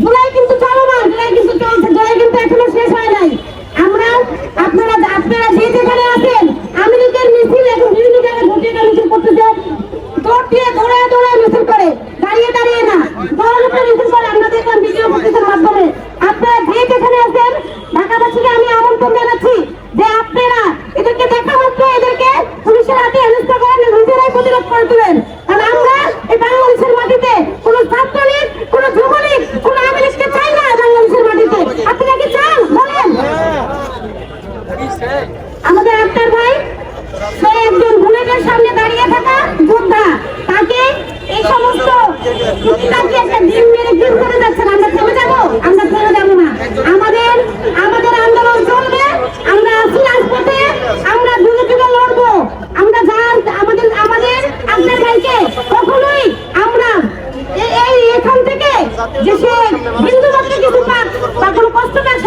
জুলাই কিন্তু চলমান, জুলাই কিন্তু চলছে, জুলাই কিন্তু এখনো শেষ হয় নাই। আমরা আপনারা যে যেখানে আছেন, আমেরিকার মিছিল এখন বিভিন্ন জায়গায় ভোটের মিছিল করতেছে, দৌড় দিয়ে দৌড়ায় মিছিল করে, দাঁড়িয়ে দাঁড়িয়ে না, দৌড় করে মিছিল করে। আমরা দেখলাম ভিডিও ফুটেজের মাধ্যমে। আপনারা যে যেখানে আছেন, ঢাকাবাসীকে আমি আমন্ত্রণ জানাচ্ছি যে আপনারা এদেরকে দেখা মাত্র এদেরকে পুলিশের হাতে হেনস্থা করেন, নিজেরাই প্রতিরোধ করে তুলেন। কারণ আমরা এই বাংলাদেশের মাটিতে কোনো ছাত্রলীগ, কোনো যুবলীগ, কোনো আমেরিকাকে চাই না বাংলাদেশের মাটিতে। আপনারা কি চান বলেন? আমাদের আক্তার ভাই, সে একজন বুলেটের সামনে দাঁড়িয়ে থাকা যোদ্ধা, তাকে এই সমস্ত প্রতিবাদী একটা ডিম মেরে ডিম করে যাচ্ছেন। আমরা থেমে যাবো? আমরা থেমে যাবো না। আমাদের আন্দোলন চলবে। আমরা আছি রাজপথে, আমরা যুগে যুগে লড়বো। আমরা আমাদের আক্তার ভাইকে কখনোই আমরা এখান থেকে যে সে বিন্দু মাত্র কিছু পাক বা কোনো কষ্ট পাক